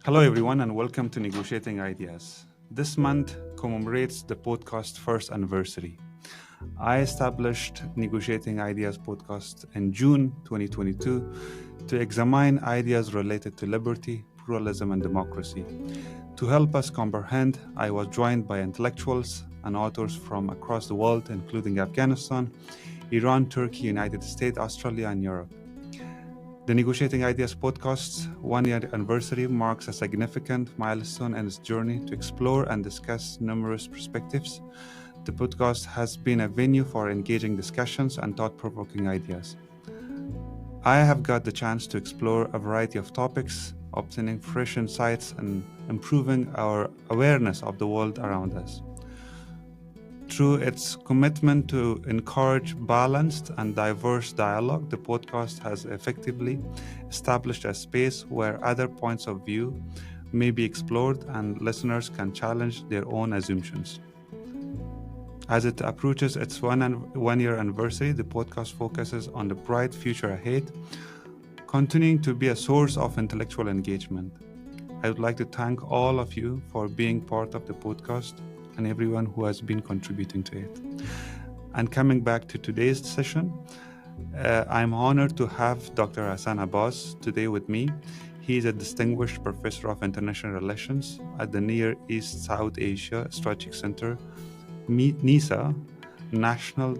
Hello, everyone, and welcome to Negotiating Ideas. This month commemorates the podcast first anniversary. I established Negotiating Ideas podcast in June 2022 to examine ideas related to liberty, pluralism, and democracy. To help us comprehend, I was joined by intellectuals and authors from across the world, including Afghanistan, Iran, Turkey, United States, Australia, and Europe. The Negotiating Ideas podcast's one-year anniversary marks a significant milestone in its journey to explore and discuss numerous perspectives. The podcast has been a venue for engaging discussions and thought-provoking ideas. I have got the chance to explore a variety of topics, obtaining fresh insights and improving our awareness of the world around us. Through its commitment to encourage balanced and diverse dialogue, the podcast has effectively established a space where other points of view may be explored and listeners can challenge their own assumptions. As it approaches its one-year anniversary, the podcast focuses on the bright future ahead, continuing to be a source of intellectual engagement. I would like to thank all of you for being part of the podcast and everyone who has been contributing to it. And coming back to today's session, I'm honored to have Dr. Hassan Abbas today with me. He is a distinguished professor of international relations at the Near East South Asia Strategic Center, NISA, National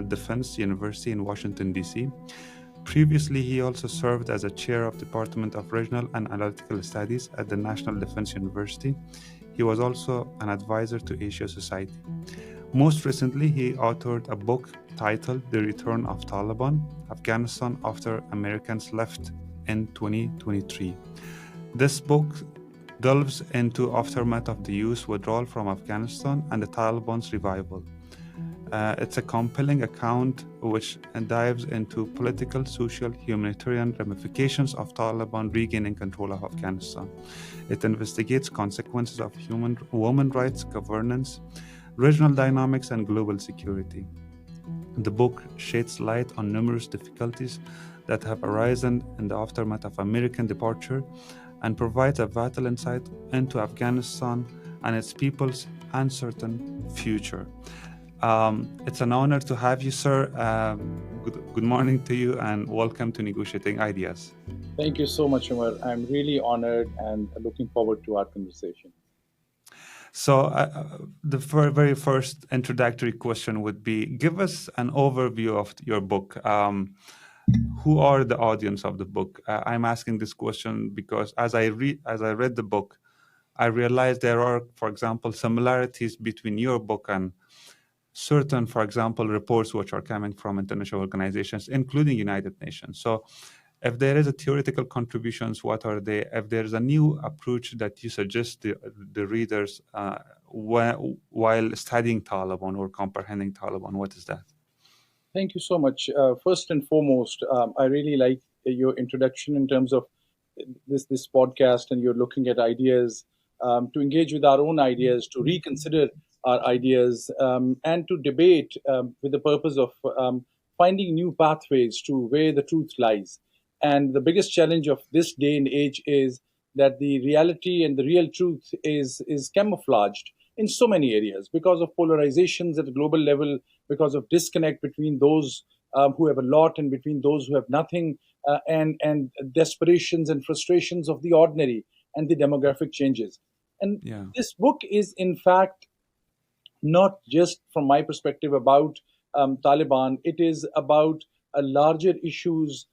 Defense University in Washington, D.C. Previously, he also served as a chair of Department of Regional and Analytical Studies at the National Defense University. He was also an advisor to Asia Society. Most recently, he authored a book titled The Return of Taliban, Afghanistan After Americans Left in 2023. This book delves into aftermath of the U.S. withdrawal from Afghanistan and the Taliban's revival. It's a compelling account which dives into political, social, humanitarian ramifications of Taliban regaining control of Afghanistan. It investigates consequences of women rights, governance, regional dynamics, and global security. The book sheds light on numerous difficulties that have arisen in the aftermath of American departure and provides a vital insight into Afghanistan and its people's uncertain future. It's an honor to have you, sir. Good morning to you and welcome to Negotiating Ideas. Thank you so much, Omar. I'm really honored and looking forward to our conversation. So the very first introductory question would be, give us an overview of your book. Who are the audience of the book? I'm asking this question because as I read the book, I realized there are, for example, similarities between your book and certain, for example, reports which are coming from international organizations, including United Nations. So if there is a theoretical contributions, what are they? If there's a new approach that you suggest the readers while studying Taliban or comprehending Taliban, what is that? Thank you so much. First and foremost, I really like your introduction in terms of this podcast, and you're looking at ideas to engage with our own ideas, to reconsider our ideas, and to debate with the purpose of finding new pathways to where the truth lies. And the biggest challenge of this day and age is that the reality and the real truth is camouflaged in so many areas because of polarizations at a global level, because of disconnect between those who have a lot and between those who have nothing, and desperations and frustrations of the ordinary and the demographic changes. And this book is, in fact, not just from my perspective about Taliban. It is about larger issues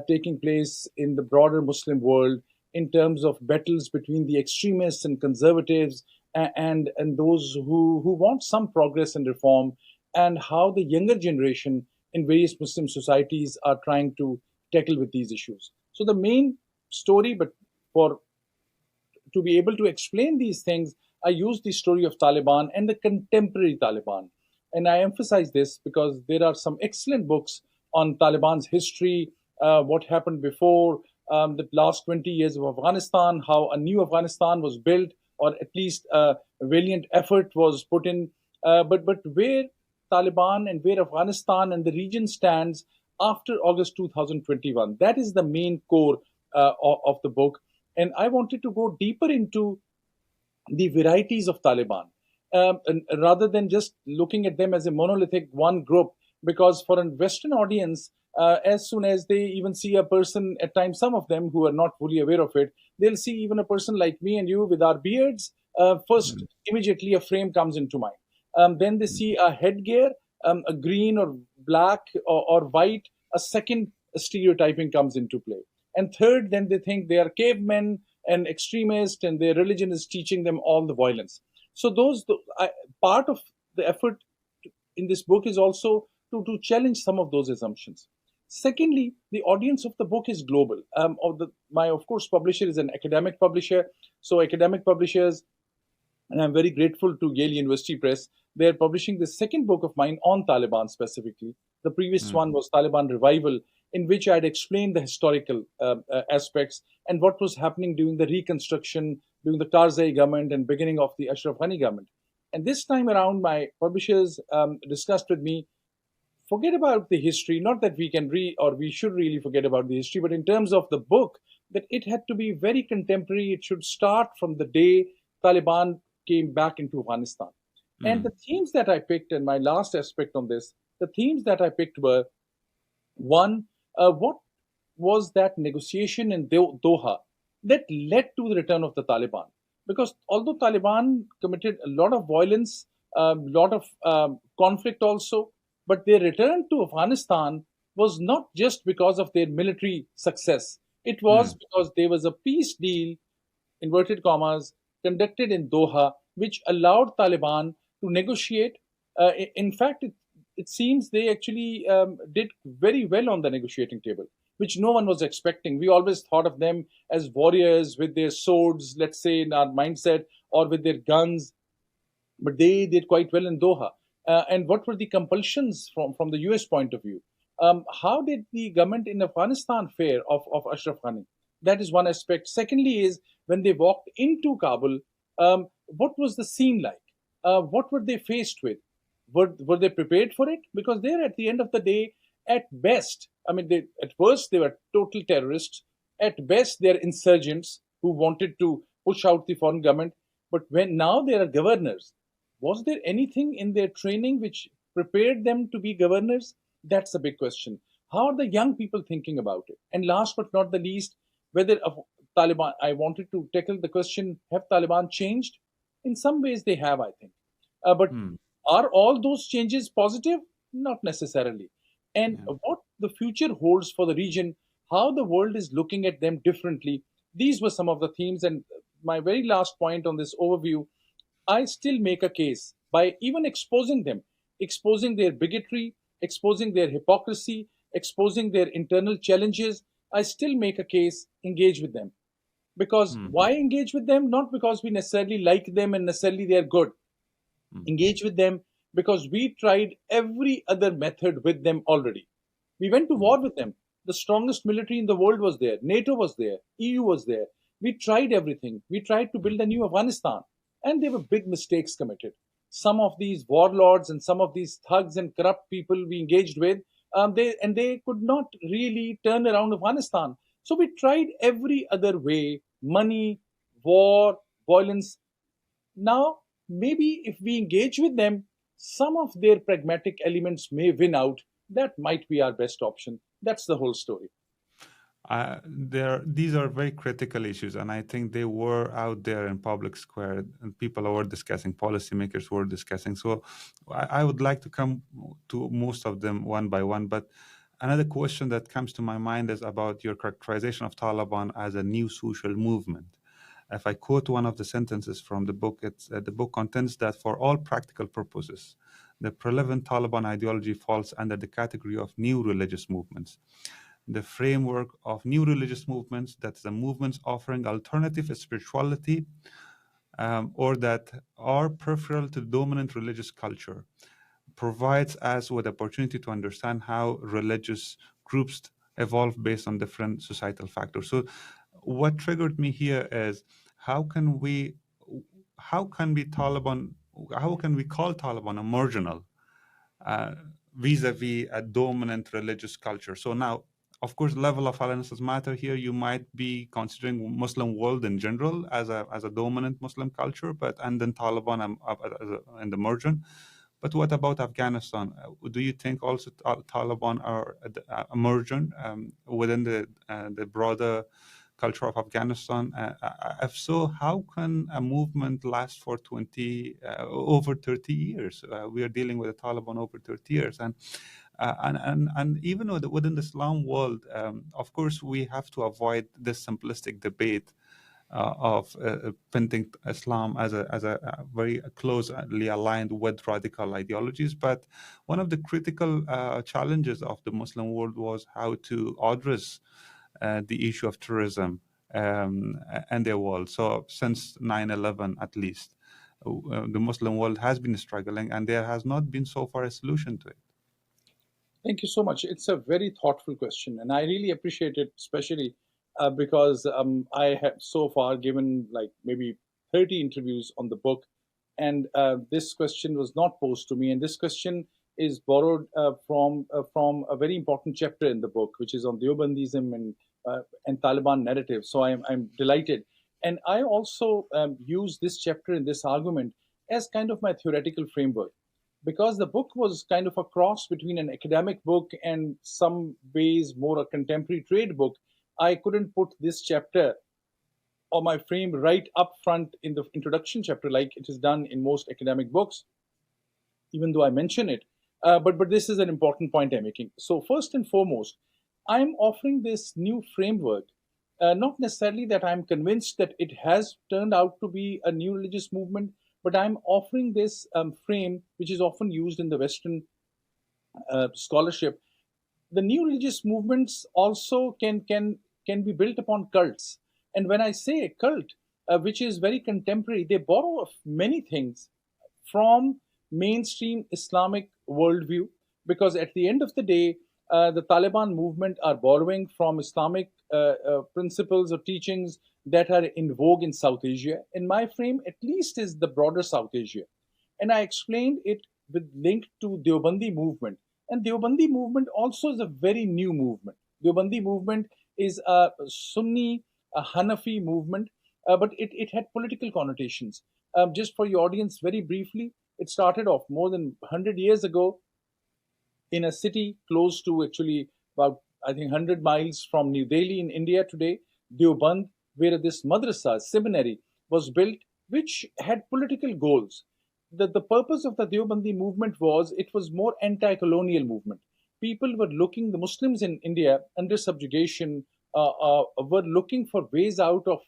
taking place in the broader Muslim world in terms of battles between the extremists and conservatives and those who want some progress and reform, and how the younger generation in various Muslim societies are trying to tackle with these issues. So the main story, but to be able to explain these things, I use the story of Taliban and the contemporary Taliban. And I emphasize this because there are some excellent books on Taliban's history, what happened before the last 20 years of Afghanistan, how a new Afghanistan was built, or at least a valiant effort was put in. But where Taliban and where Afghanistan and the region stands after August 2021, that is the main core of the book. And I wanted to go deeper into the varieties of Taliban, and rather than just looking at them as a monolithic one group. Because for a Western audience, as soon as they even see a person, at times, some of them who are not fully aware of it, they'll see even a person like me and you with our beards. First, Mm, immediately a frame comes into mind. Then they mm, see a headgear, a green or black or white. A second stereotyping comes into play. And third, then they think they are cavemen and extremists, and their religion is teaching them all the violence. So part of the effort in this book is also to challenge some of those assumptions. Secondly, the audience of the book is global. My, of course, publisher is an academic publisher. So academic publishers, and I'm very grateful to Yale University Press. They're publishing the second book of mine on Taliban specifically. The previous mm, one was Taliban Revival, in which I had explained the historical aspects and what was happening during the reconstruction, during the Karzai government and beginning of the Ashraf Ghani government. And this time around, my publishers discussed with me, forget about the history. Not that we can or we should really forget about the history, but in terms of the book, that it had to be very contemporary. It should start from the day Taliban came back into Afghanistan. And mm, the themes that I picked, and my last aspect on this, the themes that I picked were: one, what was that negotiation in Doha that led to the return of the Taliban? Because although Taliban committed a lot of violence, a lot of conflict also, but their return to Afghanistan was not just because of their military success. It was mm, because there was a peace deal, inverted commas, conducted in Doha, which allowed Taliban to negotiate. In fact, it seems they actually did very well on the negotiating table, which no one was expecting. We always thought of them as warriors with their swords, let's say, in our mindset, or with their guns, but they did quite well in Doha. And what were the compulsions from the US point of view? How did the government in Afghanistan fare of Ashraf Ghani? That is one aspect. Secondly, is when they walked into Kabul, what was the scene like? What were they faced with? Were they prepared for it? Because they're, at the end of the day, at best, I mean, at worst, they were total terrorists. At best, they're insurgents who wanted to push out the foreign government. But when now they are governors, was there anything in their training which prepared them to be governors? That's a big question. How are the young people thinking about it? And last but not the least, whether Taliban, I wanted to tackle the question: have Taliban changed? In some ways, they have, I think. But mm, are all those changes positive? Not necessarily. And yeah. what the future holds for the region, how the world is looking at them differently, these were some of the themes. And my very last point on this overview: I still make a case by even exposing them, exposing their bigotry, exposing their hypocrisy, exposing their internal challenges. I still make a case: engage with them. Because Mm, why engage with them? Not because we necessarily like them and necessarily they are good. mm, Engage with them because we tried every other method with them already. We went to mm, war with them. The strongest military in the world was there. NATO was there. EU was there. We tried everything. We tried to mm, build a new Afghanistan. And there were big mistakes committed. Some of these warlords and some of these thugs and corrupt people we engaged with, they could not really turn around Afghanistan. So we tried every other way: money, war, violence. Now, maybe if we engage with them, some of their pragmatic elements may win out. That might be our best option. That's the whole story. these are very critical issues, and I think they were out there in public square, and people were discussing, policymakers were discussing. So I would like to come to most of them one by one. But another question that comes to my mind is about your characterization of Taliban as a new social movement. If I quote one of the sentences from the book, the book contends that for all practical purposes, the prevalent Taliban ideology falls under the category of new religious movements. The framework of new religious movements, that's the movements offering alternative spirituality, or that are peripheral to the dominant religious culture, provides us with opportunity to understand how religious groups evolve based on different societal factors. So what triggered me here is how can we how can we Taliban how can we call Taliban a marginal uh, vis-a-vis a dominant religious culture? So now Of course, level of alliances matter here. You might be considering Muslim world in general as a dominant Muslim culture, and then Taliban as and the margin. But what about Afghanistan? Do you think also Taliban are emergent within the broader culture of Afghanistan? If so, how can a movement last for over 30 years? We are dealing with the Taliban over 30 years, and even within the Islam world, of course, we have to avoid this simplistic debate of painting Islam as a very closely aligned with radical ideologies. But one of the critical challenges of the Muslim world was how to address the issue of terrorism in their world. So since 9/11, at least, the Muslim world has been struggling, and there has not been so far a solution to it. Thank you so much. It's a very thoughtful question, and I really appreciate it, especially because I have so far given like maybe 30 interviews on the book, and this question was not posed to me. And this question is borrowed from a very important chapter in the book, which is on Deobandism and Taliban narrative. So I'm delighted, and I also use this chapter in this argument as kind of my theoretical framework, because the book was kind of a cross between an academic book and some ways more a contemporary trade book. I couldn't put this chapter or my frame right up front in the introduction chapter like it is done in most academic books, even though I mention it. But this is an important point I'm making. So first and foremost, I'm offering this new framework, not necessarily that I'm convinced that it has turned out to be a new religious movement, but I'm offering this frame, which is often used in the Western scholarship. The new religious movements also can be built upon cults. And when I say a cult, which is very contemporary, they borrow many things from mainstream Islamic worldview, because at the end of the day, the Taliban movement are borrowing from Islamic principles or teachings that are in vogue in South Asia. In my frame, at least, is the broader South Asia. And I explained it with link to Deobandi movement. And Deobandi movement also is a very new movement. Deobandi movement is a Sunni, a Hanafi movement, but it had political connotations. Just for your audience, very briefly, it started off more than 100 years ago in a city close to actually about, I think, 100 miles from New Delhi in India today, Deoband, where this madrasa, seminary, was built, which had political goals. The purpose of the Deobandi movement was, it was more anti-colonial movement. People were looking, the Muslims in India under subjugation were looking for ways out of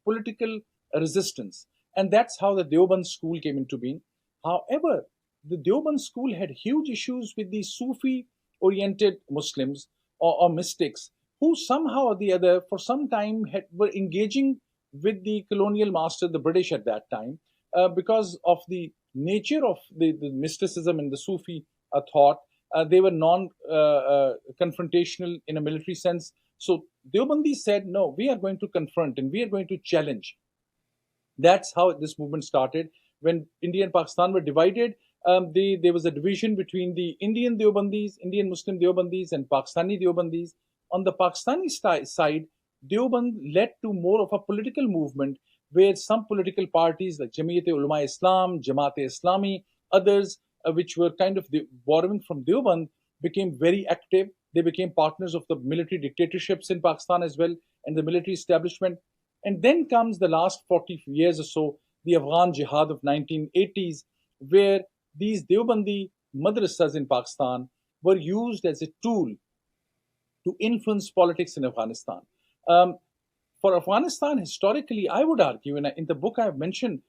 political resistance. And that's how the Deoband school came into being. However, the Deoband school had huge issues with the Sufi-oriented Muslims or mystics, who somehow or the other, for some time, were engaging with the colonial master, the British at that time, because of the nature of the mysticism and the Sufi thought. They were non-confrontational in a military sense. So Deobandi said, no, we are going to confront and we are going to challenge. That's how this movement started. When India and Pakistan were divided, there was a division between the Indian Deobandis, Indian Muslim Deobandis, and Pakistani Deobandis. On the Pakistani side, Deoband led to more of a political movement where some political parties like Jamiyat-e-Ulama-e-Islam, Jamaat-e-Islami, others which were kind of borrowing from Deoband, became very active. They became partners of the military dictatorships in Pakistan as well, and the military establishment. And then comes the last 40 years or so, the Afghan Jihad of 1980s, where these Deobandi madrasas in Pakistan were used as a tool to influence politics in Afghanistan. For Afghanistan, historically, I would argue, and in the book I have mentioned,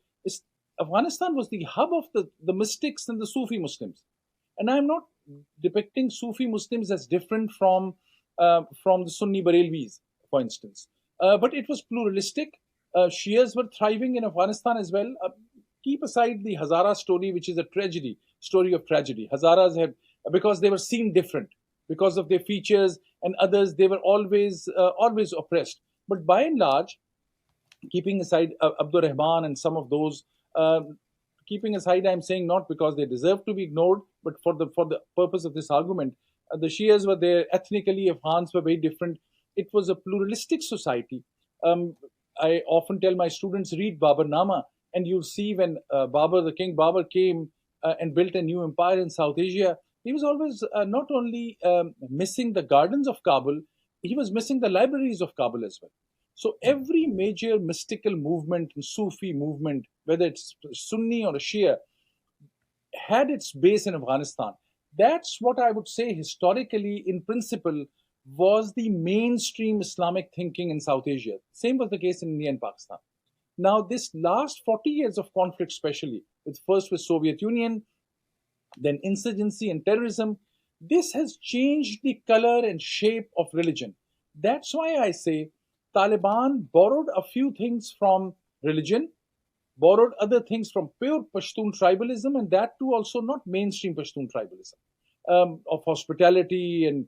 Afghanistan was the hub of the mystics and the Sufi Muslims. And I'm not depicting Sufi Muslims as different from the Sunni Barelvis, for instance. But it was pluralistic. Shias were thriving in Afghanistan as well. Keep aside the Hazara story, which is a story of tragedy. Hazaras had, because they were seen different, because of their features, and others, they were always oppressed. But by and large, keeping aside Abdur Rahman and some of those, keeping aside, I'm saying not because they deserve to be ignored, but for the purpose of this argument, The Shias were there. Ethnically, Afghans were very different. It was a pluralistic society. Um, I often tell my students, read Baburnama, and you'll see when the King Babur came and built a new empire in South Asia, he was always not only missing the gardens of Kabul, he was missing the libraries of Kabul as well. So every major mystical movement, Sufi movement, whether it's Sunni or a Shia, had its base in Afghanistan. That's what I would say historically, in principle, was the mainstream Islamic thinking in South Asia. Same was the case in India and Pakistan. Now, this last 40 years of conflict, especially with first with Soviet Union, then insurgency and terrorism, this has changed the color and shape of religion. That's why I say Taliban borrowed a few things from religion, borrowed other things from pure Pashtun tribalism, and that too also not mainstream Pashtun tribalism, of hospitality and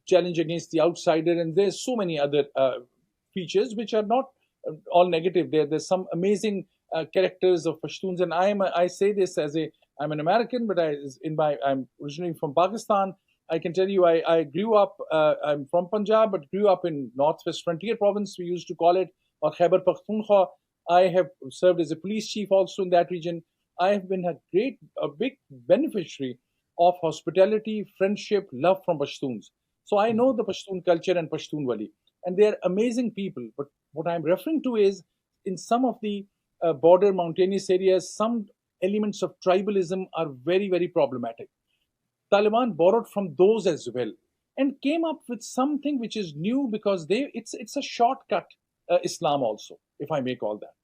challenge against the outsider. And there's so many other features which are not all negative. There's some amazing characters of Pashtuns, and I say this as I'm an American, but I'm originally from Pakistan. I can tell you, I grew up. I'm from Punjab, but grew up in Northwest Frontier Province. We used to call it, or Khyber Pakhtunkhwa. I have served as a police chief also in that region. I have been a big beneficiary of hospitality, friendship, love from Pashtuns. So I know the Pashtun culture and Pashtun Wali, and they are amazing people. But what I'm referring to is, in some of the border mountainous areas, some elements of tribalism are very, very problematic. Taliban borrowed from those as well and came up with something which is new, because it's a shortcut Islam also, if I may call that.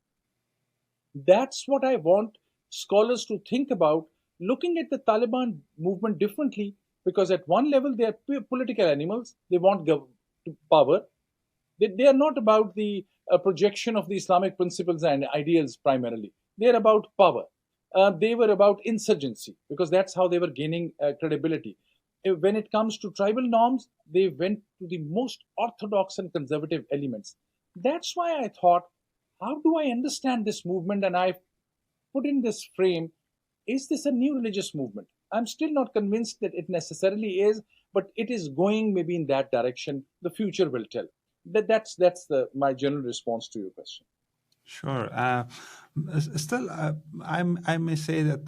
That's what I want scholars to think about, looking at the Taliban movement differently, because at one level they are political animals. They want power. They are not about the projection of the Islamic principles and ideals primarily. They are about power. They were about insurgency, because that's how they were gaining credibility. When it comes to tribal norms, they went to the most orthodox and conservative elements. That's why I thought, how do I understand this movement? And I put in this frame, is this a new religious movement? I'm still not convinced that it necessarily is, but it is going maybe in that direction. The future will tell. That's my general response to your question. Sure. Still, I may say that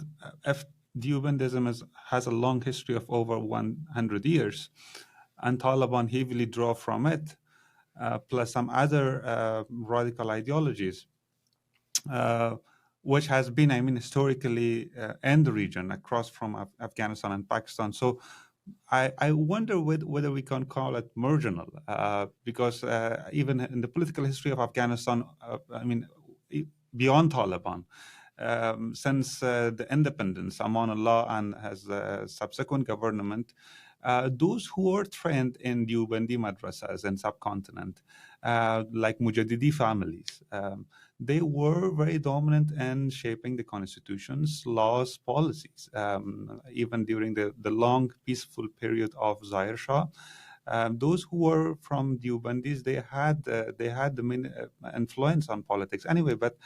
if Deobandism has a long history of over 100 years, and Taliban heavily draw from it, plus some other radical ideologies, which has been, historically in the region, across from Afghanistan and Pakistan. So I wonder whether we can call it marginal, because even in the political history of Afghanistan, beyond Taliban, since the independence, Amanullah, and has subsequent government, those who were trained in Deobandi madrasas in subcontinent, like Mujaddidi families, they were very dominant in shaping the constitutions, laws, policies, even during the long peaceful period of Zahir Shah. Those who were from Deobandis, they had the main influence on politics anyway. But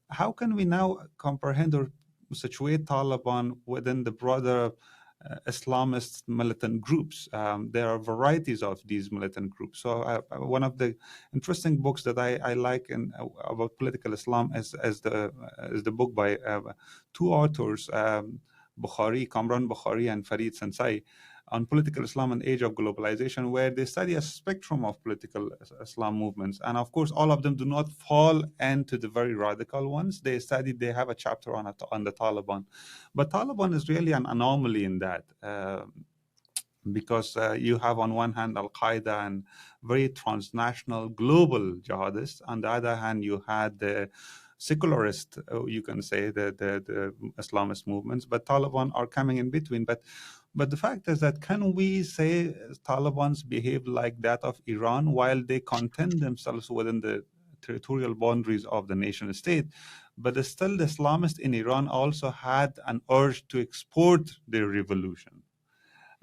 how can we now comprehend or situate Taliban within the broader Islamist militant groups? There are varieties of these militant groups. So one of the interesting books that I like about political Islam is the book by two authors, Kamran Bukhari and Farid Sensai, on political Islam and age of globalization, where they study a spectrum of political Islam movements. And of course, all of them do not fall into the very radical ones. They have a chapter on the Taliban. But Taliban is really an anomaly in that, because you have on one hand Al-Qaeda and very transnational global jihadists. On the other hand, you had the secularist, you can say, the Islamist movements, but Taliban are coming in between. But the fact is that, can we say Taliban's behave like that of Iran while they contain themselves within the territorial boundaries of the nation state? But still, the Islamists in Iran also had an urge to export their revolution.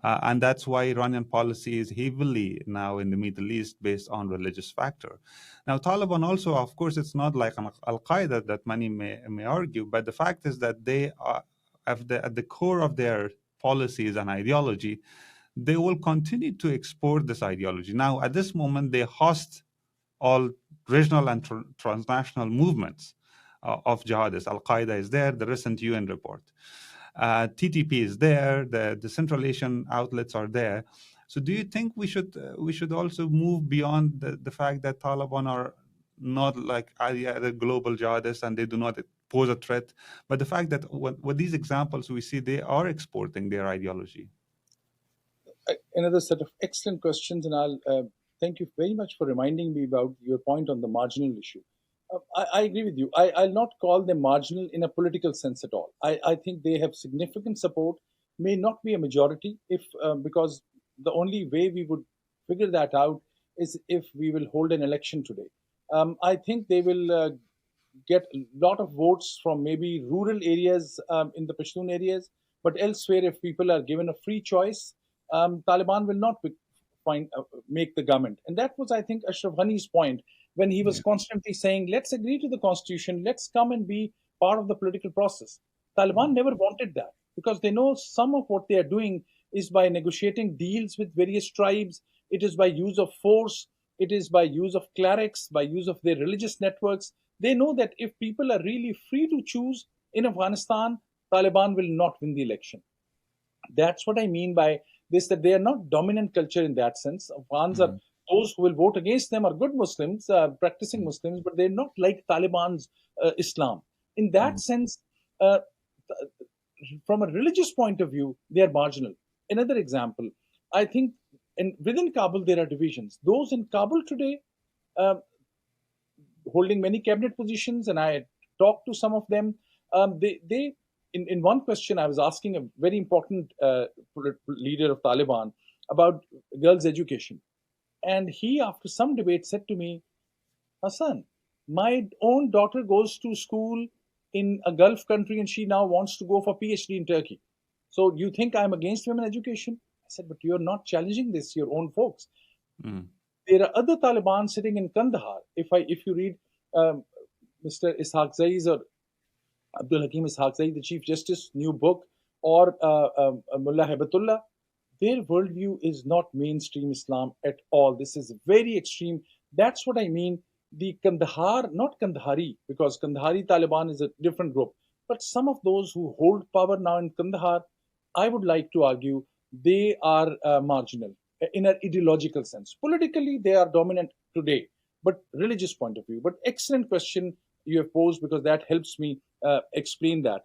And that's why Iranian policy is heavily now in the Middle East based on religious factor. Now, Taliban also, of course, it's not like an Al-Qaeda that many may argue, but the fact is that they are at the core of their policies and ideology, they will continue to export this ideology. Now, at this moment, they host all regional and transnational movements of jihadists. Al-Qaeda is there, the recent UN report. TTP is there, the Central Asian outlets are there. So do you think we should also move beyond the fact that Taliban are not like other global jihadists and they do not pose a threat, but the fact that with these examples we see they are exporting their ideology? Another set of excellent questions, and I'll thank you very much for reminding me about your point on the marginal issue. I agree with you. I'll not call them marginal in a political sense at all. I think they have significant support, may not be a majority, if because the only way we would figure that out is if we will hold an election today. I think they will get a lot of votes from maybe rural areas in the Pashtun areas, but elsewhere, if people are given a free choice, Taliban will not make the government. And that was, I think, Ashraf Ghani's point when he was constantly saying, let's agree to the constitution, let's come and be part of the political process. Taliban never wanted that because they know some of what they are doing is by negotiating deals with various tribes, it is by use of force, it is by use of clerics, by use of their religious networks. They know that if people are really free to choose in Afghanistan, Taliban will not win the election. That's what I mean by this, that they are not dominant culture in that sense. Afghans are those who will vote against them are good Muslims, practicing Muslims, but they're not like Taliban's Islam. In that sense, from a religious point of view, they are marginal. Another example, I think within Kabul, there are divisions. Those in Kabul today, holding many cabinet positions, and I talked to some of them, in one question, I was asking a very important leader of Taliban about girls' education. And he, after some debate, said to me, Hassan, my own daughter goes to school in a Gulf country and she now wants to go for PhD in Turkey. So you think I'm against women education? I said, but you're not challenging this, your own folks. There are other Taliban sitting in Kandahar. If you read Mr. Ishaq Zai's or Abdul Hakim Ishaq Zai, the Chief Justice, new book, or Mullah Hibatullah, their worldview is not mainstream Islam at all. This is very extreme. That's what I mean. The Kandahar, not Kandahari, because Kandahari Taliban is a different group, but some of those who hold power now in Kandahar, I would like to argue they are marginal in an ideological sense. Politically, they are dominant today, but religious point of view. But excellent question you have posed, because that helps me explain that.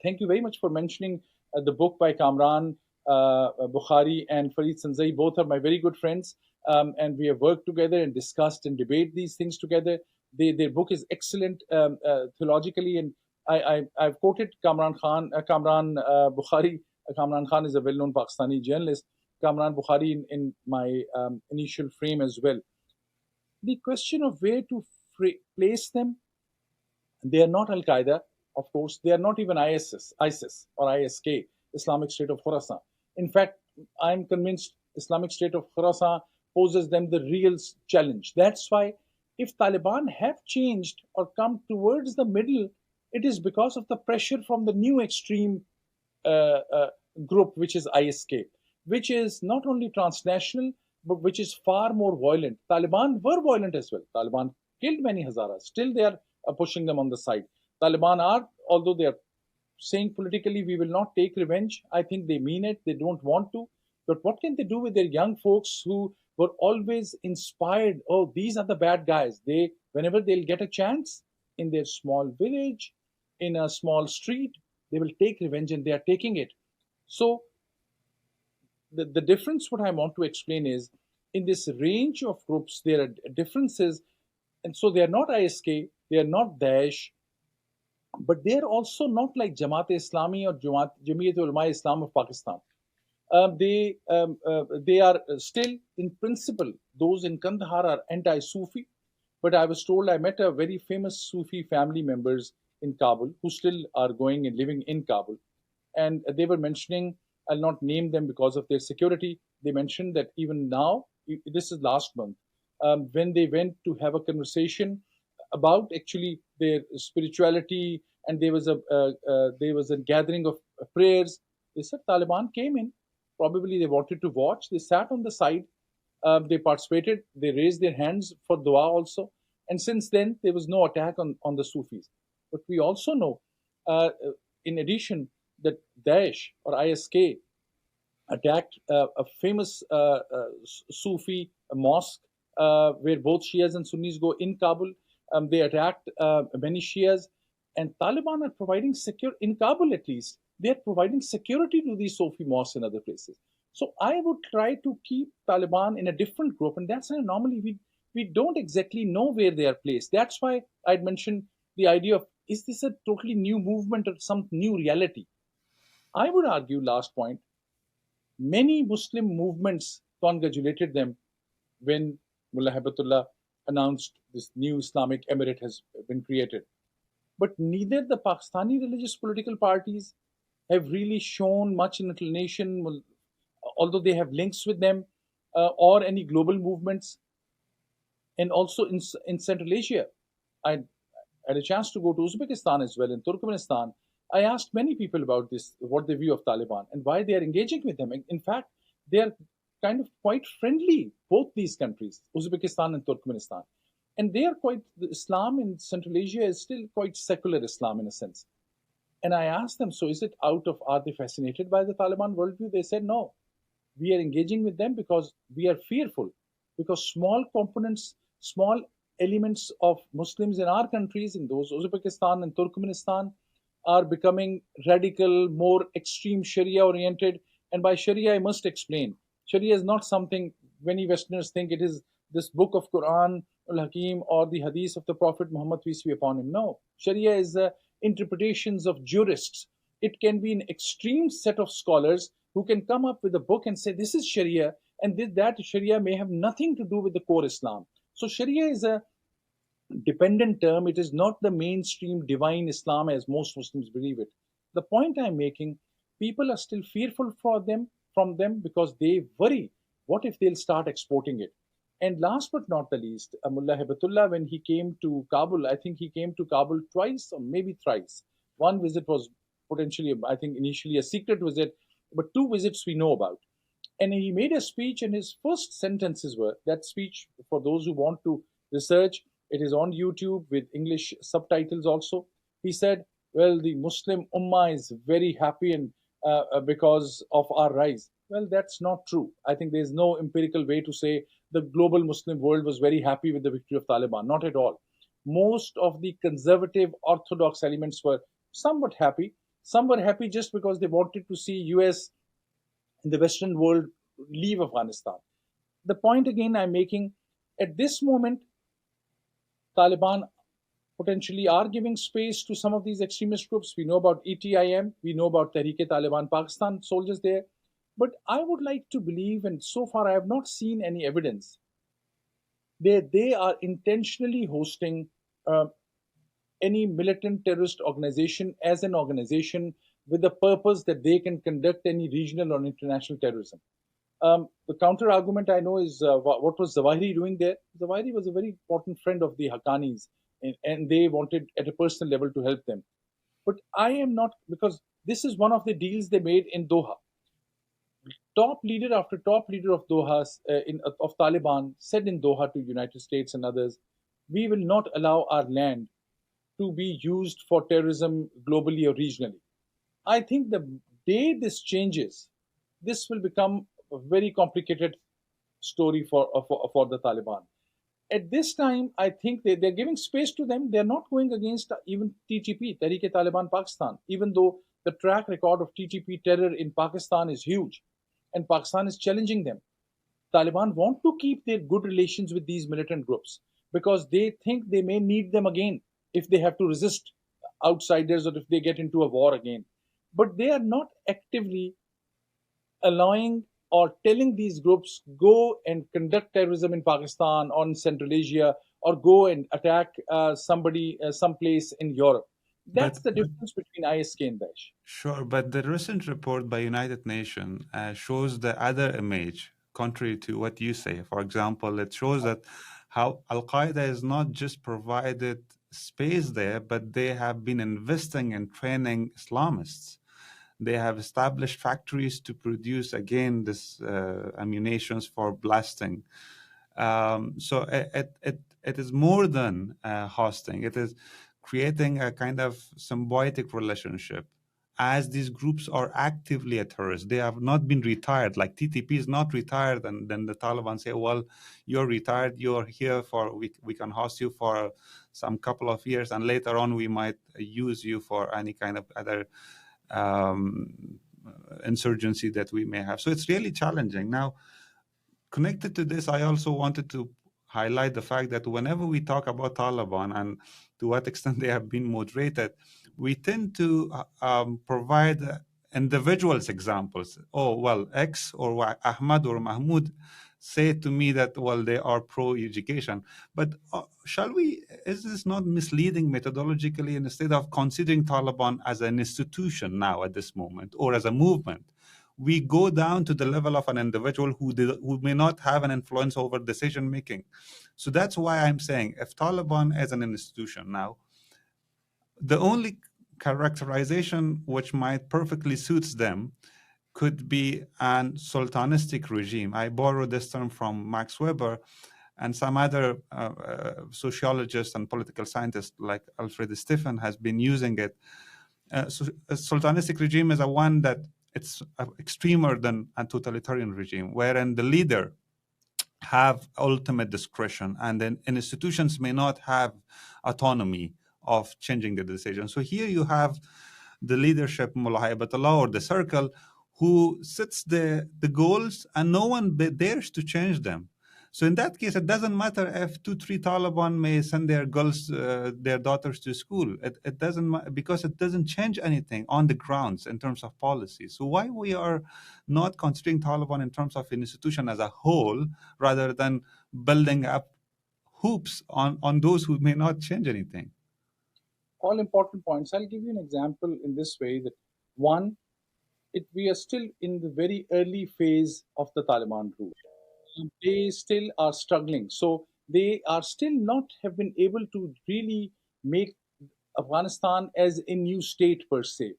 Thank you very much for mentioning the book by Kamran Bukhari and Farid Sanzai. Both are my very good friends, and we have worked together and discussed and debate these things together. Their book is excellent theologically, and I've quoted Kamran Bukhari. Kamran Khan is a well-known Pakistani journalist. Kamran Bukhari in my initial frame as well. The question of where to place them, they are not Al-Qaeda, of course. They are not even ISIS or ISK, Islamic State of Khorasan. In fact, I'm convinced Islamic State of Khorasan poses them the real challenge. That's why if Taliban have changed or come towards the middle, it is because of the pressure from the new extreme group, which is ISK, which is not only transnational, but which is far more violent. Taliban were violent as well. Taliban killed many Hazaras. Still, they are pushing them on the side. Taliban are, although they are saying politically, we will not take revenge, I think they mean it. They don't want to. But what can they do with their young folks who were always inspired? Oh, these are the bad guys. Whenever they'll get a chance in their small village, in a small street, they will take revenge, and they are taking it. So the difference, what I want to explain is, in this range of groups, there are differences. And so they are not ISK, they are not Daesh, but they are also not like Jamaat-e-Islami or Jamiat-ul-Ulama-e-Islam of Pakistan. They are still, in principle, those in Kandahar are anti-Sufi. But I was told, I met a very famous Sufi family members in Kabul who still are going and living in Kabul. And they were mentioning, I'll not name them because of their security. They mentioned that even now, this is last month, when they went to have a conversation about actually their spirituality, and there was a gathering of prayers. They said Taliban came in, Probably they wanted to watch. They sat on the side. They participated. They raised their hands for dua also. And since then, there was no attack on the Sufis. But we also know, in addition, that Daesh or ISK attacked a famous Sufi mosque where both Shias and Sunnis go in Kabul. They attacked many Shias, and Taliban are providing secure in Kabul at least. They are providing security to these Sufi mosques and other places. So I would try to keep Taliban in a different group, and that's why normally we don't exactly know where they are placed. That's why I'd mentioned the idea of, is this a totally new movement or some new reality? I would argue, last point, many Muslim movements congratulated them when Mullah Hibatullah announced this new Islamic emirate has been created. But neither the Pakistani religious political parties have really shown much inclination, although they have links with them, or any global movements. And also in Central Asia, I had a chance to go to Uzbekistan as well, in Turkmenistan. I asked many people about this, what they view of Taliban and why they are engaging with them. In fact, they are kind of quite friendly, both these countries, Uzbekistan and Turkmenistan. And they are quite, the Islam in Central Asia is still quite secular Islam in a sense. And I asked them, so is it out of, are they fascinated by the Taliban worldview? They said, no, we are engaging with them because we are fearful, because small components, small elements of Muslims in our countries, in those Uzbekistan and Turkmenistan, are becoming radical, more extreme Sharia oriented. And by Sharia, I must explain. Sharia is not something many Westerners think it is this book of Quran, al-Hakim, or the hadith of the Prophet Muhammad, peace be upon him. No, Sharia is the interpretations of jurists. It can be an extreme set of scholars who can come up with a book and say, this is Sharia, and that Sharia may have nothing to do with the core Islam. So Sharia is a dependent term. It is not the mainstream divine Islam as most Muslims believe it. The point I'm making, people are still fearful from them because they worry, what if they'll start exporting it? And last but not the least, Mullah Hibatullah, when he came to Kabul, I think he came to Kabul twice or maybe thrice. One visit was potentially, I think, initially a secret visit, but two visits we know about. And he made a speech, and his first sentences were, that speech, for those who want to research, it is on YouTube with English subtitles also. He said, well, the Muslim Ummah is very happy and because of our rise. Well, that's not true. I think there's no empirical way to say the global Muslim world was very happy with the victory of Taliban. Not at all. Most of the conservative orthodox elements were somewhat happy. Some were happy just because they wanted to see US and the Western world leave Afghanistan. The point again I'm making, at this moment, Taliban potentially are giving space to some of these extremist groups. We know about ETIM, we know about Tehreek-e-Taliban Pakistan soldiers there. But I would like to believe, and so far I have not seen any evidence, they are intentionally hosting any militant terrorist organization as an organization with the purpose that they can conduct any regional or international terrorism. The counter argument I know is what was Zawahiri doing there? Zawahiri was a very important friend of the Haqqanis, and they wanted at a personal level to help them. But I am not, because this is one of the deals they made in Doha. Top leader after top leader of Doha, of Taliban, said in Doha to United States and others, we will not allow our land to be used for terrorism globally or regionally. I think the day this changes, this will become a very complicated story for the Taliban. At this time, I think they're giving space to them. They're not going against even TTP, Tehreek-e-Taliban Pakistan, even though the track record of TTP terror in Pakistan is huge, and Pakistan is challenging them. Taliban want to keep their good relations with these militant groups because they think they may need them again if they have to resist outsiders or if they get into a war again. But they are not actively allowing or telling these groups go and conduct terrorism in Pakistan or in Central Asia or go and attack somebody someplace in Europe. That's the difference between ISK and Daesh. Sure, but the recent report by United Nations shows the other image, contrary to what you say. For example, it shows that how Al-Qaeda is not just provided space there, but they have been investing in training Islamists. They have established factories to produce, again, this ammunitions for blasting. So it is more than hosting. It is creating a kind of symbiotic relationship, as these groups are actively a terrorist. They have not been retired. Like TTP is not retired, and then the Taliban say, well, you're retired, you're here for, we can host you for some couple of years, and later on we might use you for any kind of other insurgency that we may have. So it's really challenging. Now, connected to this, I also wanted to highlight the fact that whenever we talk about Taliban and to what extent they have been moderated, we tend to provide individuals examples. Oh, well, X or Ahmad or Mahmoud say to me that, well, they are pro-education. But is this not misleading methodologically, instead of considering Taliban as an institution now at this moment, or as a movement? We go down to the level of an individual who may not have an influence over decision making. So that's why I'm saying, if Taliban is an institution now, the only characterization which might perfectly suits them could be an sultanistic regime. I borrow this term from Max Weber, and some other sociologists and political scientists like Alfred Stephen has been using it. So a sultanistic regime is a one that it's extremer than a totalitarian regime, wherein the leader have ultimate discretion, and then institutions may not have autonomy of changing the decision. So here you have the leadership, Mullah Haibatullah, or the circle, who sets the goals, and no one dares to change them. So in that case, it doesn't matter if 2-3 Taliban may send their girls, their daughters to school. It doesn't, because it doesn't change anything on the grounds in terms of policy. So why we are not considering Taliban in terms of an institution as a whole, rather than building up hoops on those who may not change anything? All important points. I'll give you an example in this way that one, we are still in the very early phase of the Taliban rule. They still are struggling. So they are still not have been able to really make Afghanistan as a new state per se.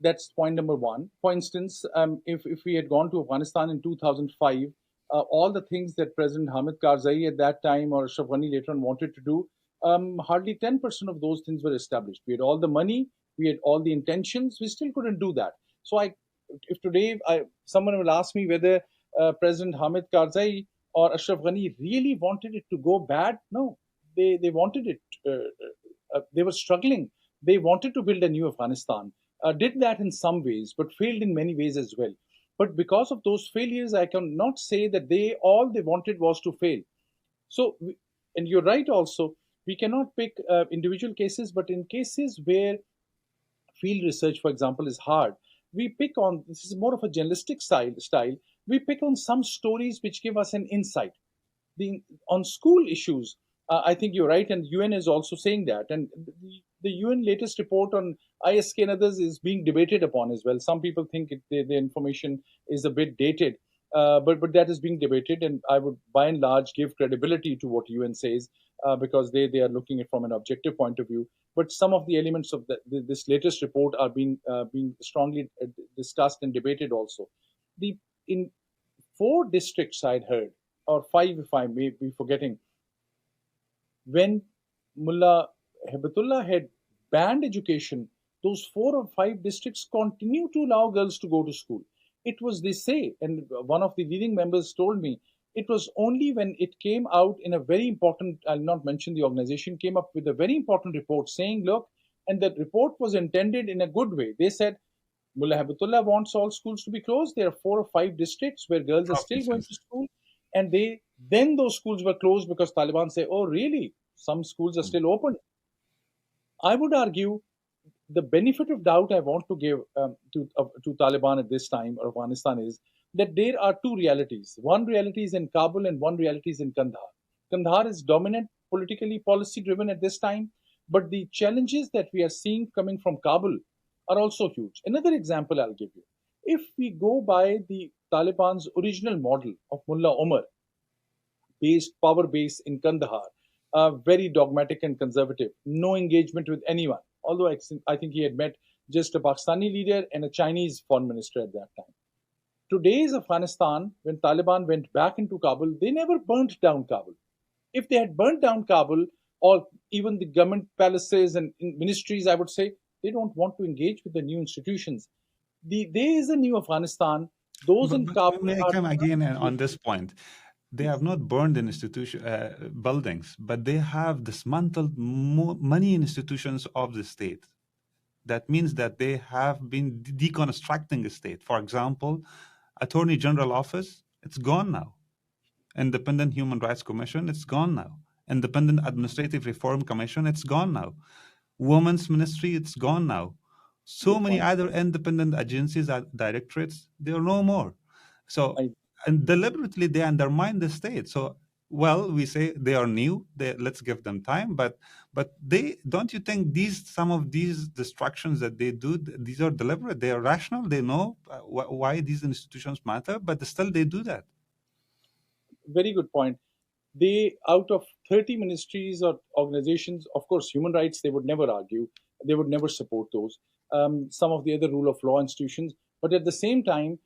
That's point number one. For instance, if we had gone to Afghanistan in 2005, all the things that President Hamid Karzai at that time or Ashraf Ghani later on wanted to do, hardly 10% of those things were established. We had all the money, we had all the intentions, we still couldn't do that. So if today someone will ask me whether President Hamid Karzai or Ashraf Ghani really wanted it to go bad, no, they wanted it. They were struggling. They wanted to build a new Afghanistan. Did that in some ways, but failed in many ways as well. But because of those failures, I cannot say that all they wanted was to fail. So, and you're right also, we cannot pick individual cases, but in cases where field research, for example, is hard, we pick on, this is more of a journalistic style, we pick on some stories which give us an insight. On school issues, I think you're right, and UN is also saying that. And the UN latest report on ISK and others is being debated upon as well. Some people think the information is a bit dated, but that is being debated, and I would by and large give credibility to what UN says because they are looking at it from an objective point of view. But some of the elements of this latest report are being strongly discussed and debated also. In 4 districts I'd heard, or 5 if I may be forgetting, when Mullah Haibatullah had banned education, those 4 or 5 districts continue to allow girls to go to school. It was, they say, and one of the leading members told me, it was only when it came out in a very important, I'll not mention the organization, came up with a very important report saying, look, and that report was intended in a good way. They said, Mullah Haibatullah wants all schools to be closed. There are 4 or 5 districts where girls are still going to school. And then those schools were closed because Taliban say, oh, really? Some schools are still open. I would argue the benefit of doubt I want to give to Taliban at this time, or Afghanistan, is that there are 2 realities. One reality is in Kabul and one reality is in Kandahar. Kandahar is dominant, politically policy driven at this time, but the challenges that we are seeing coming from Kabul are also huge. Another example I'll give you. If we go by the Taliban's original model of Mullah Omar, power base in Kandahar, very dogmatic and conservative, no engagement with anyone. Although I think he had met just a Pakistani leader and a Chinese foreign minister at that time. Today's Afghanistan, when Taliban went back into Kabul, they never burnt down Kabul. If they had burnt down Kabul, or even the government palaces and ministries, I would say, they don't want to engage with the new institutions. There is a new Afghanistan. Those in But Kabul may I are come again on this point? They have not burned in institution buildings, but they have dismantled many institutions of the state. That means that they have been deconstructing the state. For example, Attorney General office, it's gone now. Independent Human Rights Commission, it's gone now. Independent Administrative Reform Commission, it's gone now. Women's Ministry, it's gone now. So good many point. other independent agencies, directorates, there are no more. So, I, and deliberately they undermine the state. So, well, we say they are new. Let's give them time. But they don't you think some of these destructions that they do, these are deliberate? They are rational. They know why these institutions matter, but still they do that. very good point. They, out of 30 ministries or organizations, of course, human rights, they would never argue. They would never support those. Some of the other rule of law institutions. But at the same time,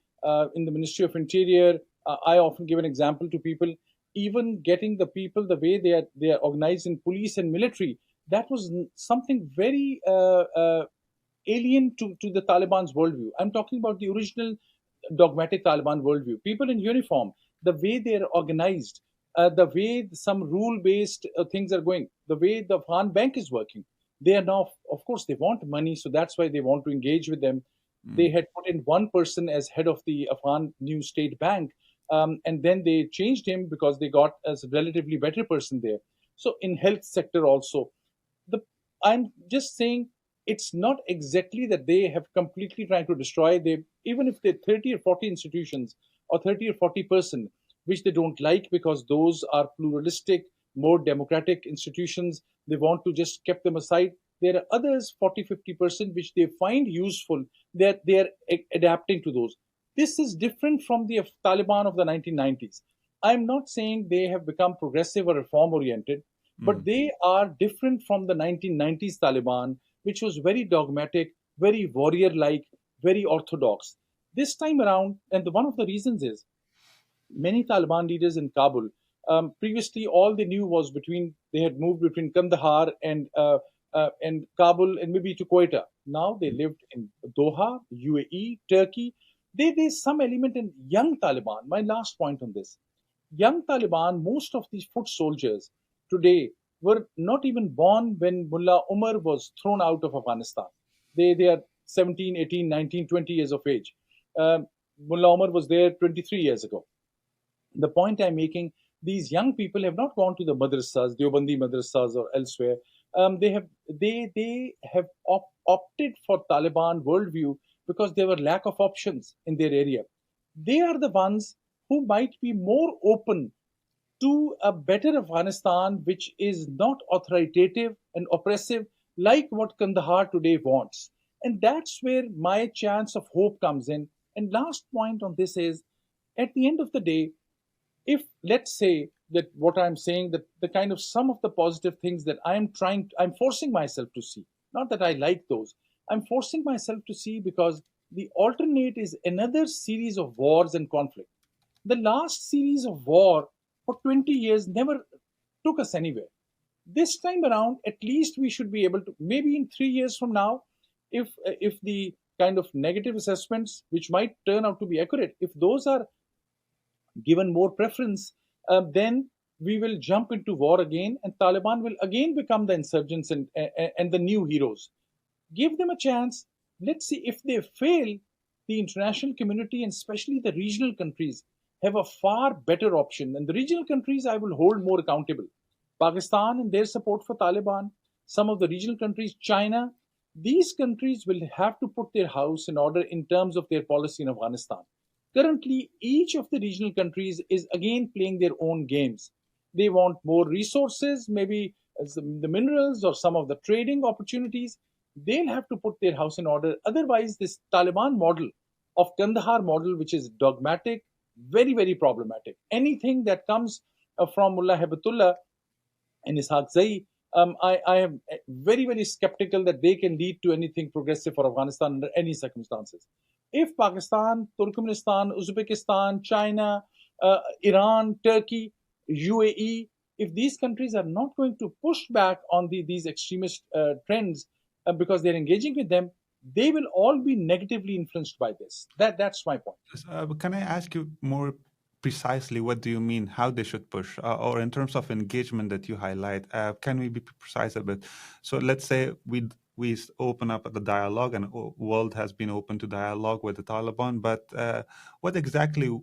in the Ministry of Interior, I often give an example to people, even getting the people the way they are organized in police and military, that was something very alien to the Taliban's worldview. I'm talking about the original dogmatic Taliban worldview. People in uniform, the way they're organized, the way some rule-based things are going, the way the Afghan bank is working. They are now, of course, they want money, so that's why they want to engage with them. They had put in one person as head of the Afghan new state bank, and then they changed him because they got a relatively better person there. So in health sector also, the I'm just saying it's not exactly that they have completely tried to destroy. They, even if they're 30 or 40 institutions or 30 or 40%, which they don't like because those are pluralistic, more democratic institutions, they want to just keep them aside. There are others, 40, 50%, which they find useful, that they are adapting to those. This is different from the Taliban of the 1990s. I'm not saying they have become progressive or reform oriented, but they are different from the 1990s Taliban, which was very dogmatic, very warrior like, very orthodox. This time around, and one of the reasons is many Taliban leaders in Kabul, previously all they knew was they had moved between Kandahar and Kabul and maybe to Quetta. Now they lived in Doha, UAE, Turkey. There's some element in young Taliban. My last point on this. Young Taliban, most of these foot soldiers today were not even born when Mullah Omar was thrown out of Afghanistan. They are 17, 18, 19, 20 years of age. Mullah Omar was there 23 years ago. The point I'm making, these young people have not gone to the madrasas, Deobandi madrasas or elsewhere. They have opted for Taliban worldview because there were lack of options in their area. They are the ones who might be more open to a better Afghanistan, which is not authoritative and oppressive like what Kandahar today wants. And that's where my chance of hope comes in. And last point on this is, at the end of the day, if let's say that what I'm saying, that the kind of some of the positive things that I'm forcing myself to see, not that I like those, I'm forcing myself to see because the alternate is another series of wars and conflict. The last series of war for 20 years never took us anywhere. This time around, at least we should be able to, maybe in 3 years from now, if the kind of negative assessments, which might turn out to be accurate, if those are given more preference, then we will jump into war again, and Taliban will again become the insurgents and the new heroes. Give them a chance. Let's see if they fail. The international community and especially the regional countries have a far better option. And the regional countries I will hold more accountable. Pakistan and their support for Taliban, some of the regional countries, China, these countries will have to put their house in order in terms of their policy in Afghanistan. Currently, each of the regional countries is again playing their own games. They want more resources, maybe the minerals or some of the trading opportunities. They'll have to put their house in order. Otherwise, this Taliban model of Kandahar model, which is dogmatic, very, very problematic. Anything that comes from Mullah Hibatullah and Ishaq Zai, I am very, very skeptical that they can lead to anything progressive for Afghanistan under any circumstances. If Pakistan, Turkmenistan, Uzbekistan, China, Iran, Turkey, UAE, if these countries are not going to push back on these extremist trends because they're engaging with them, they will all be negatively influenced by this. That's my point. Can I ask you more precisely what do you mean how they should push, or in terms of engagement that you highlight, can we be precise a bit? So let's say we open up the dialogue, and the world has been open to dialogue with the Taliban, but what exactly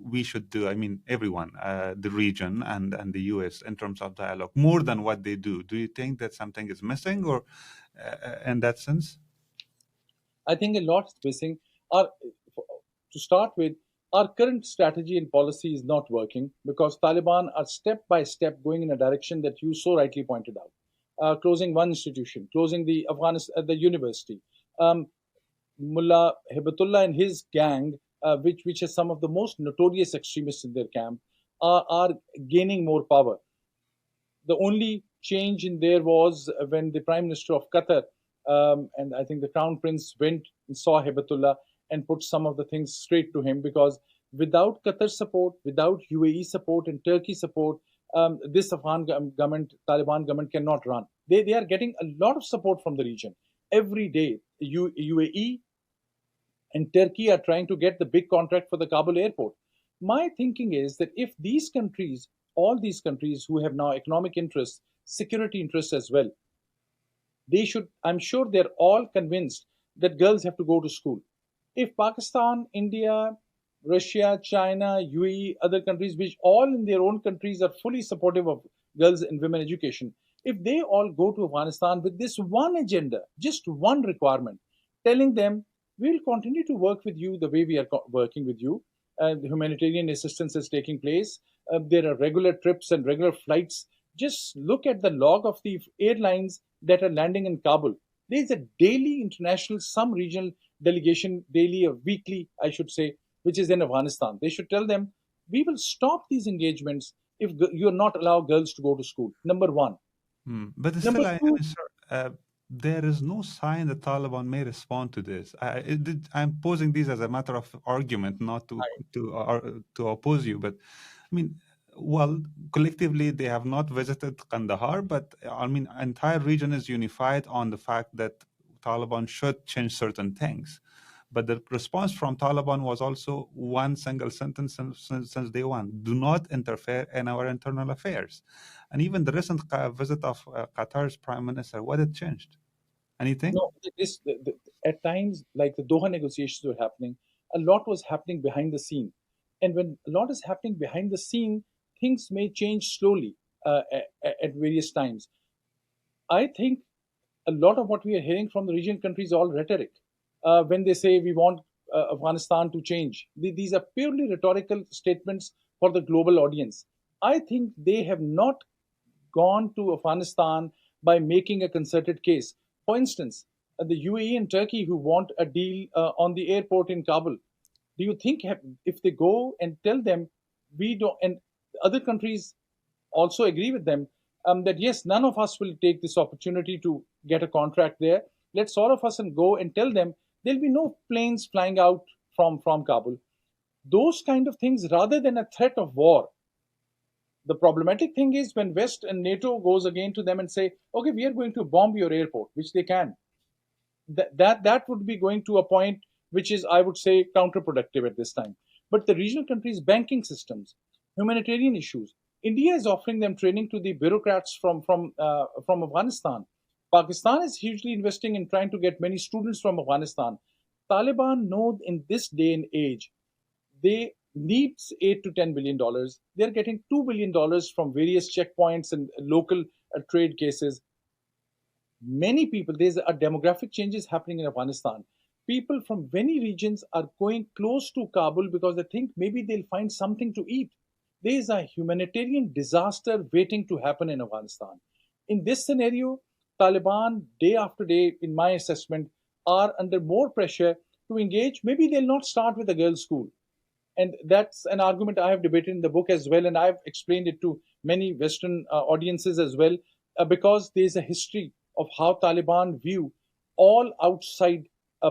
we should do? I mean, everyone, the region and the US, in terms of dialogue, more than what they do. Do you think that something is missing, or in that sense? I think a lot is missing. Our, to start with, our current strategy and policy is not working because Taliban are step by step going in a direction that you so rightly pointed out. Closing one institution, closing the Afghanistan, the university. Mullah Hibatullah and his gang, which is some of the most notorious extremists in their camp, are gaining more power. The only change in there was when the Prime Minister of Qatar, and I think the Crown Prince, went and saw Hibatullah and put some of the things straight to him, because without Qatar support, without UAE support and Turkey support, this Afghan government, Taliban government, cannot run. They are getting a lot of support from the region. Every day, UAE and Turkey are trying to get the big contract for the Kabul airport. My thinking is that if these countries, all these countries who have now economic interests, security interests as well, they should, I'm sure they're all convinced that girls have to go to school. If Pakistan, India, Russia, China, UAE, other countries, which all in their own countries are fully supportive of girls and women education, if they all go to Afghanistan with this one agenda, just one requirement, telling them, we'll continue to work with you the way we are working with you. The humanitarian assistance is taking place. There are regular trips and regular flights. Just look at the log of the airlines that are landing in Kabul. There is a daily international, some regional delegation, daily or weekly, I should say, which is in Afghanistan. They should tell them, we will stop these engagements if you're not allow girls to go to school. Number one. But Number still, I two, mean, sir, there is no sign that Taliban may respond to this. I'm posing these as a matter of argument, not to oppose you. But I mean, well, collectively they have not visited Kandahar, but I mean, entire region is unified on the fact that Taliban should change certain things. But the response from Taliban was also one single sentence since day one: do not interfere in our internal affairs. And even the recent visit of Qatar's prime minister, what had changed? Anything? no, at times, like the Doha negotiations were happening, a lot was happening behind the scene. And when a lot is happening behind the scene, things may change slowly at various times. I think a lot of what we are hearing from the region countries is all rhetoric. When they say we want Afghanistan to change, these are purely rhetorical statements for the global audience. I think they have not gone to Afghanistan by making a concerted case. For instance, the UAE and Turkey, who want a deal on the airport in Kabul, do you think if they go and tell them we don't, and other countries also agree with them, that yes, none of us will take this opportunity to get a contract there. Let's all of us and go and tell them there'll be no planes flying out from Kabul. Those kind of things, rather than a threat of war. The problematic thing is when West and NATO goes again to them and say, okay, we are going to bomb your airport, which they can. That would be going to a point which is, I would say, counterproductive at this time. But the regional countries' banking systems, humanitarian issues, India is offering them training to the bureaucrats from Afghanistan. Pakistan is hugely investing in trying to get many students from Afghanistan. Taliban know in this day and age, they needs $8 to $10 billion. They're getting $2 billion from various checkpoints and local trade cases. Many people, there's a demographic changes happening in Afghanistan. People from many regions are going close to Kabul because they think maybe they'll find something to eat. There is a humanitarian disaster waiting to happen in Afghanistan. In this scenario, Taliban, day after day, in my assessment, are under more pressure to engage. Maybe they'll not start with a girls' school. And that's an argument I have debated in the book as well, and I've explained it to many Western audiences as well. because there's a history of how Taliban view all outside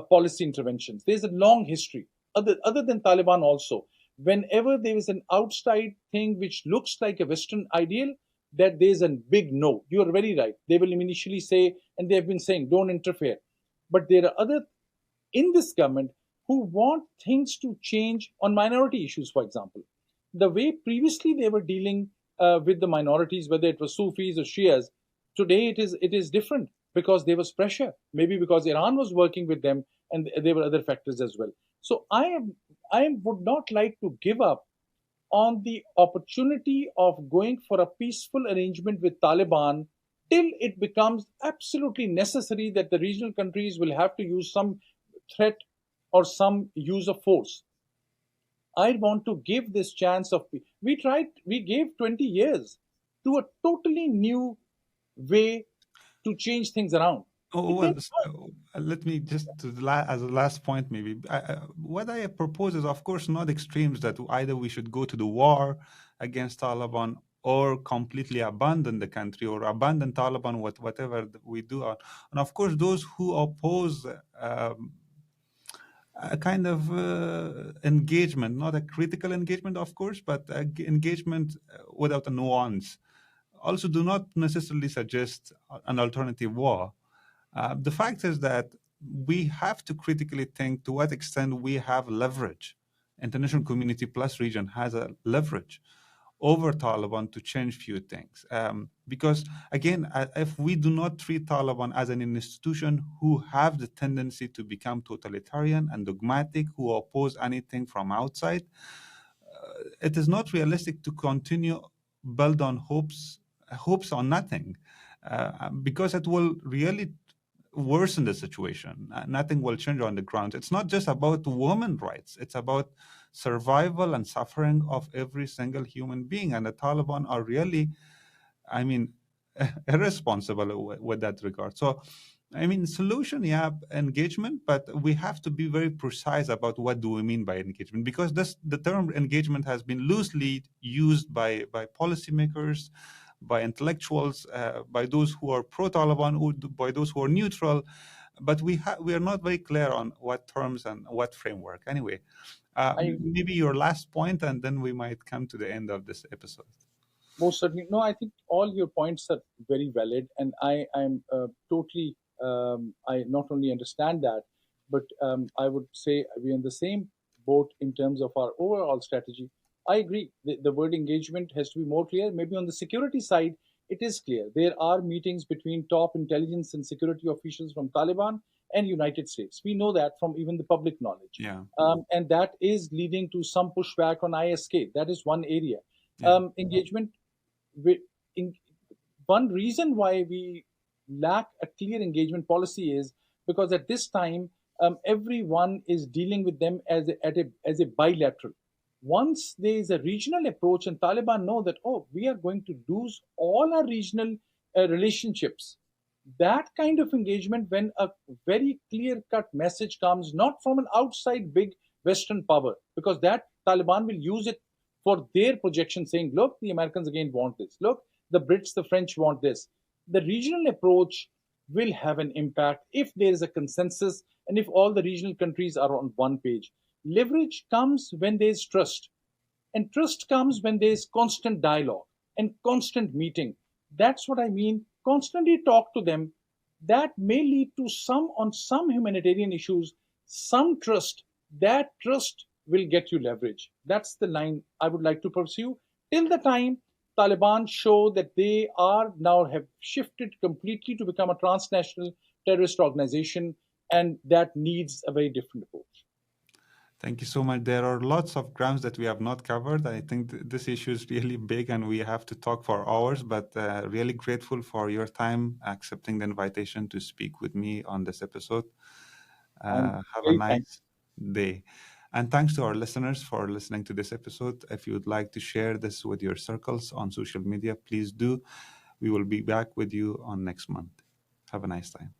policy interventions. There's a long history, other than Taliban also. Whenever there is an outside thing which looks like a Western ideal, that there's a big no. You are very right. They will initially say, and they have been saying, don't interfere. But there are other in this government who want things to change on minority issues, for example. The way previously they were dealing with the minorities, whether it was Sufis or Shias, today it is different because there was pressure. Maybe because Iran was working with them, and there were other factors as well. So I would not like to give up on the opportunity of going for a peaceful arrangement with Taliban till it becomes absolutely necessary that the regional countries will have to use some threat or some use of force. I want to give this chance of we gave 20 years to a totally new way to change things around. Oh, It well, didn't work. let me just, as a last point, maybe. What I propose is, of course, not extremes that either we should go to the war against Taliban or completely abandon the country or abandon Taliban, whatever we do. And of course, those who oppose a kind of engagement, not a critical engagement, of course, but engagement without a nuance, also do not necessarily suggest an alternative war. The fact is that we have to critically think to what extent we have leverage. International community plus region has a leverage over Taliban to change few things. Because again, if we do not treat Taliban as an institution who have the tendency to become totalitarian and dogmatic, who oppose anything from outside, it is not realistic to continue build on hopes on nothing, because it will really worsen the situation. Nothing will change on the ground. It's not just about women's rights. It's about survival and suffering of every single human being. And the Taliban are really, I mean, irresponsible with that regard. So, I mean, solution, yeah, engagement, but we have to be very precise about what do we mean by engagement, because the term engagement has been loosely used by policymakers, by intellectuals, by those who are pro-Taliban, by those who are neutral, but we are not very clear on what terms and what framework. Anyway, I maybe your last point, and then we might come to the end of this episode. Most certainly. No, I think all your points are very valid, and I'm totally. I not only understand that, but I would say we're in the same boat in terms of our overall strategy. I agree. The word engagement has to be more clear. Maybe on the security side, it is clear. There are meetings between top intelligence and security officials from Taliban and United States. We know that from even the public knowledge, Yeah. and that is leading to some pushback on ISK. That is one area. Yeah. Engagement in, one reason why we lack a clear engagement policy is because at this time everyone is dealing with them as a bilateral. Once there is a regional approach and Taliban know that, oh, we are going to lose all our regional relationships, that kind of engagement, when a very clear cut message comes not from an outside big Western power, because that Taliban will use it for their projection, saying, look, the Americans again want this. Look, the Brits, the French want this. The regional approach will have an impact if there is a consensus and if all the regional countries are on one page. Leverage comes when there is trust. And trust comes when there is constant dialogue and constant meeting. That's what I mean. Constantly talk to them. That may lead to on some humanitarian issues, some trust. That trust will get you leverage. That's the line I would like to pursue. Till the time Taliban show that they are now have shifted completely to become a transnational terrorist organization, and that needs a very different approach. Thank you so much. There are lots of grounds that we have not covered. I think this issue is really big and we have to talk for hours, but really grateful for your time accepting the invitation to speak with me on this episode. I'm Have a very thankful. nice day. And thanks to our listeners for listening to this episode. If you would like to share this with your circles on social media, please do. We will be back with you on next month. Have a nice time.